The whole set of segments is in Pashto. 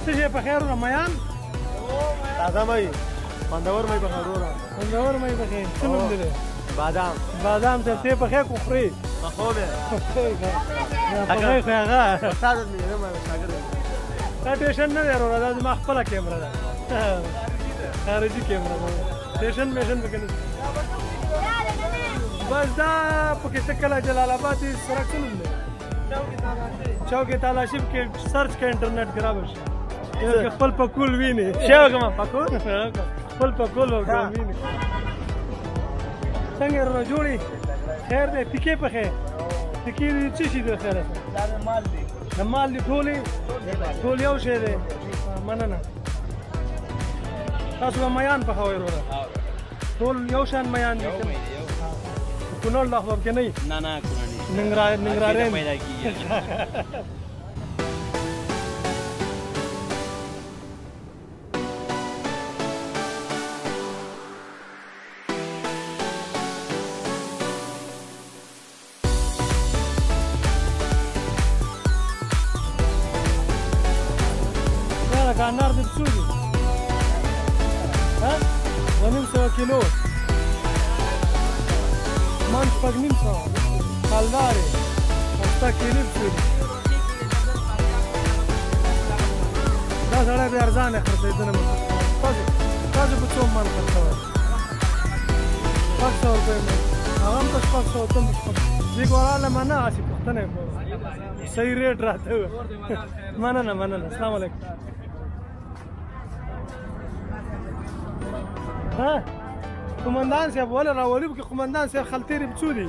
څه شی په خیر وروره میان تازه مې خوندور مې په خیر وروره خوندور مې په خیر څه نوم دی بادام بادام صاحب ته په خیر خو خوري پخو مې په خیر خو هغه استاد مې نه مې شاګرد دا ټیشن نه دی وروره دا زما خپله کیمره ده خارجي کیمره ده ټیشن میشن پکې نه بس دا پکې ته کله جلال آباد سړک څه نوم دی چوک تالاشی کې سرچ کې انټرنیټ ګراب شي خپل پکول ویني شاو کوم پکول خپل پکول ویني څنګه ورو جوړي خیر دې پکې په خیر پکې څه شي دی خیر دا مال دی د مال دی ټول یو شی دی مننه تاسو به میان په خوي وروره ټول یو شان میان دي کونړ لا خو کې نه نه ننګرهار پیدا کیږي انار دې څو دي ها 1.5 کیلو من شپږ نیم سوه کلدارې او ستا کیلې څو دي دا سړی بې ارزانه خرڅېدنه تاسو په څو من خرڅوئ 600 روپۍ هغه هم په 600 ته هم په 600 زه ګوراله منه هسې پوښتنه یې کوم صحیح ریټ راته مننه السلام علیکم ها قومندان صاحب ولا راولي بك قومندان صاحب خلتيري بتسودي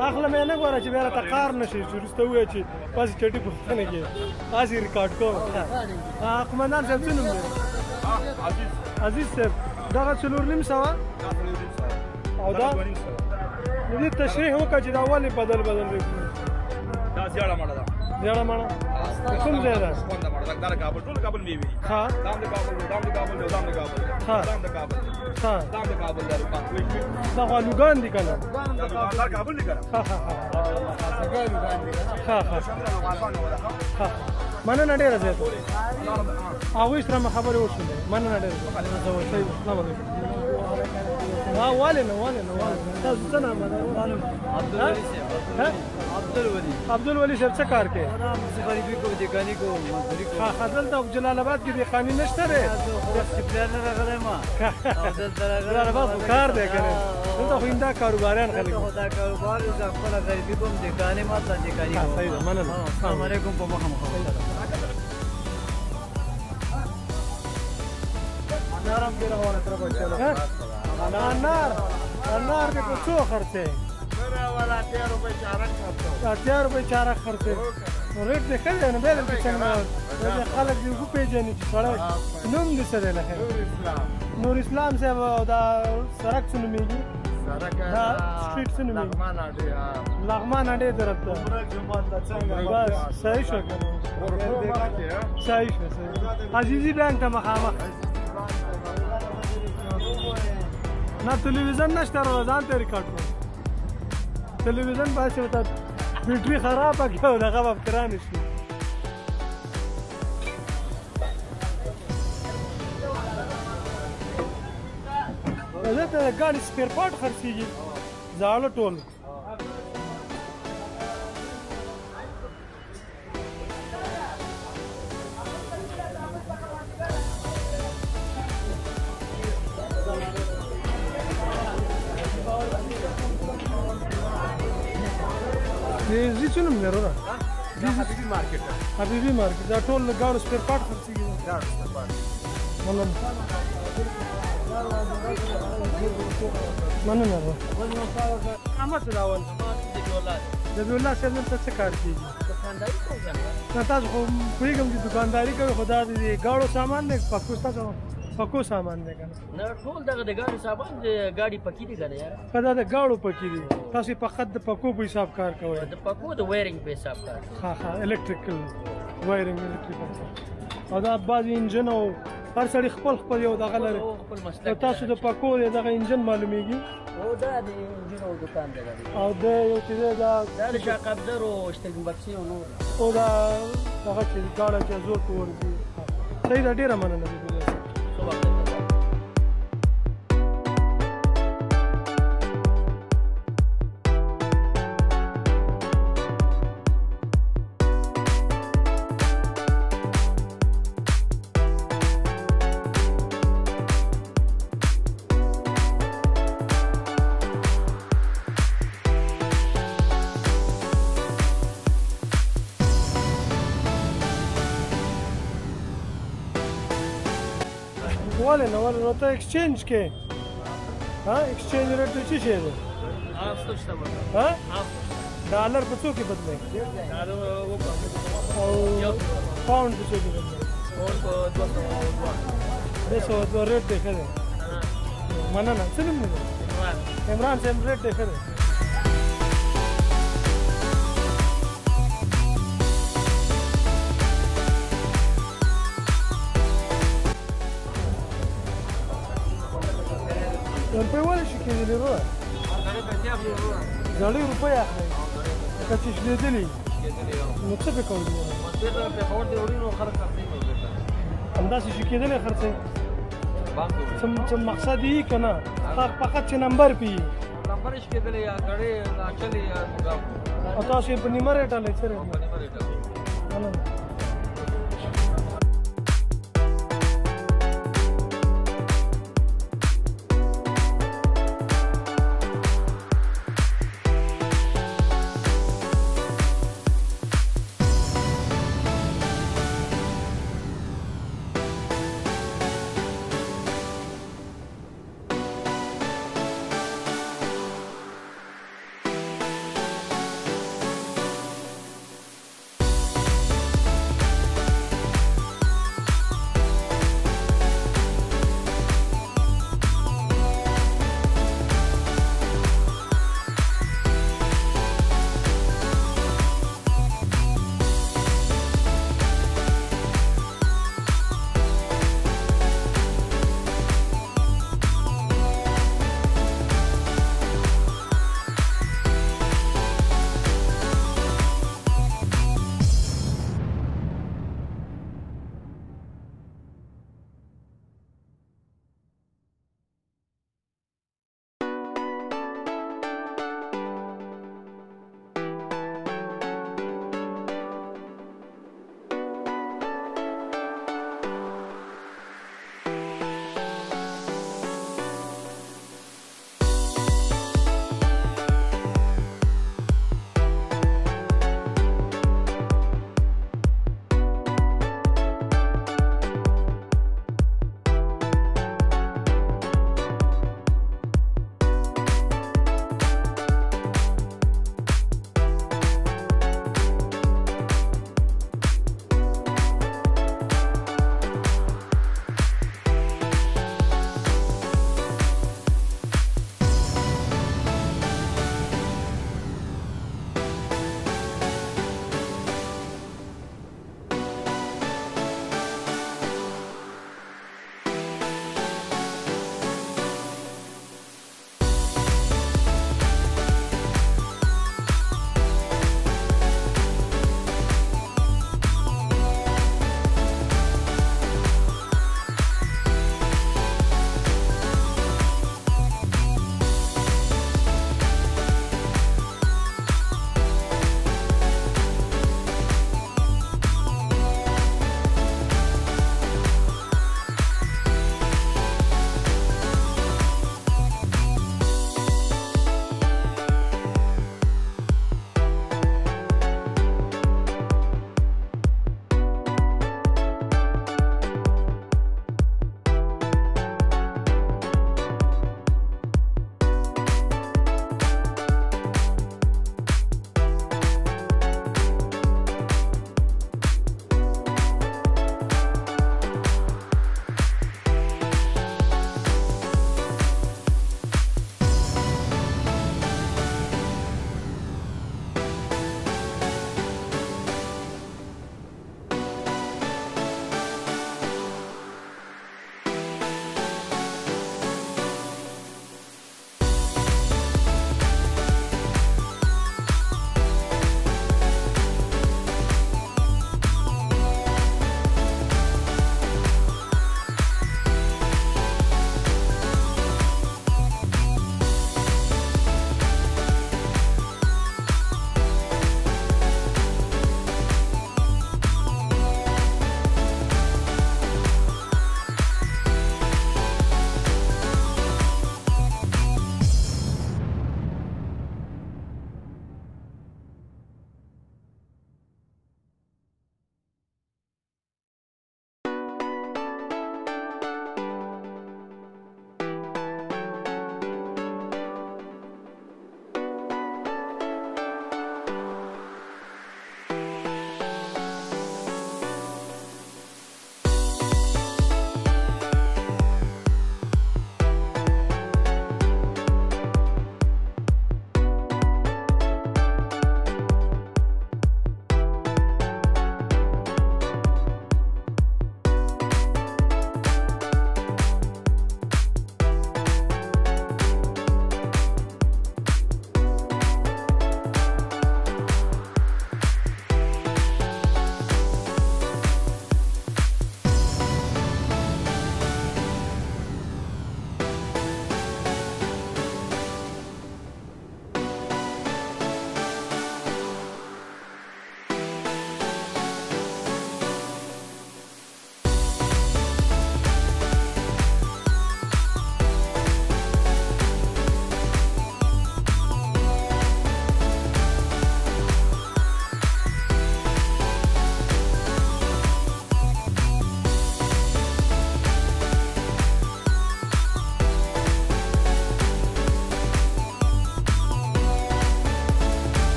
اخله مې نه غواړم چې بیا راته کار نشي چې وروسته ووایي چې پاسې چټي پوښتنه کې پاسې ریکارډ کوم قومندان صاحب څه نوم دی عزیز صاحب دغه 4.5 سوه او دا دې تشریح وکړه چې دا ولې بدل دی دا زیاړه مړه ده زیاړه مړه کوم ځای ده دا کابل ټول کابل میوي ها دام د کابل ها دام د کابل دا دا لوګان دي کنه دا کابل دي کنه ها مننه ډیره زه هغوی سره مې خبرې وشولې مننه ډیره السلام علیکم والي تاسو څه نام ده عبدالولي صاحب څه کار کوي غریبي کو دکاني کو مزدوري کو ها دلته جلال آباد کې دکاني نشته دی سپلر نه راغلی ما جلال آباد خو کار دی که نه دلته خو همدا کاروباریان خلک دا کاروبار زه خپله غریبي کوم دکانې ما ته دکاني کوم صحیح ده مننه السلام علیکم په مخه انار هم ډېره غوره تره بچله انار دې په څو خرڅې 80 روپۍ چارک خرڅې نو ریټ دې ښه دی نو بیا دلته څنګه خلک دې وپېژني چې سړی نوم دې څه دی لکه نور اسلام صاحب دا سړک څه نومېږي دا سټریټ څه نومېږي لغمان اډې طرف ته بس صحیح شو که صحیح شو عزیزي بینک ته مخامخ نه تلویزیون نشته وروره ځان ته ریکارډ کړم تلویزیون باسي ورته بیټري خرابه کړه او دغه به ګرانه شي دلته د ګاډي سپیر پارټ خرڅېږي زاړه ټول زی څه نوم دی وروره حبیبي مارکیټ دا ټول ګاډو سپیر پارټ خرڅېږي مننه احمد راول ذبیح الله صاحب دلته څه کار کېږي نه تاسو خو پوهېږم چې دکانداري کوي خو دا د ګاډو سامان دی پکو سامان دی که نه ټول دغه د ګاډي سامان د ګاډي پکې دي که نه یاره که دا د ګاډو پکې دي تاسو یې فقط د پکو په حساب کار کوئ د پکو د وایرنګ په حساب کار ها الکتریکل وایرنګ او دا بعضې انجن او هر سړی خپل خپل یو دغه لري خپل مسلک تاسو د پکور دغه انجن معلومیږي او دا د انجن او دکان دی او د یو چې دا د شاقبدر او اشتګن بکسي او نور او دا دغه چې ګاډه چې زور په ورځي صحیح ده ډیره مننه دي ولې نه ولې نو ته ایکسچینج کې ها ایکسچینج ریټ څه شی دی ها ډالر په څو کې بدلې او پاوند په څو کې بدلې دسو ریټ دی ښه دی مننه څه نوم دی عمران صاحب ریټ دی ښه دی روپۍ ولې شي کېدلې وروره زړې روپۍ اخلئ لکه چې شلېدلې نو څه پې کوئ همداسې شي کېدلی خرڅوي څه مقصد یې که نه فقط چې نمبر پې یي او تاسو یې په نیمه ریټ هلئ څه ریټ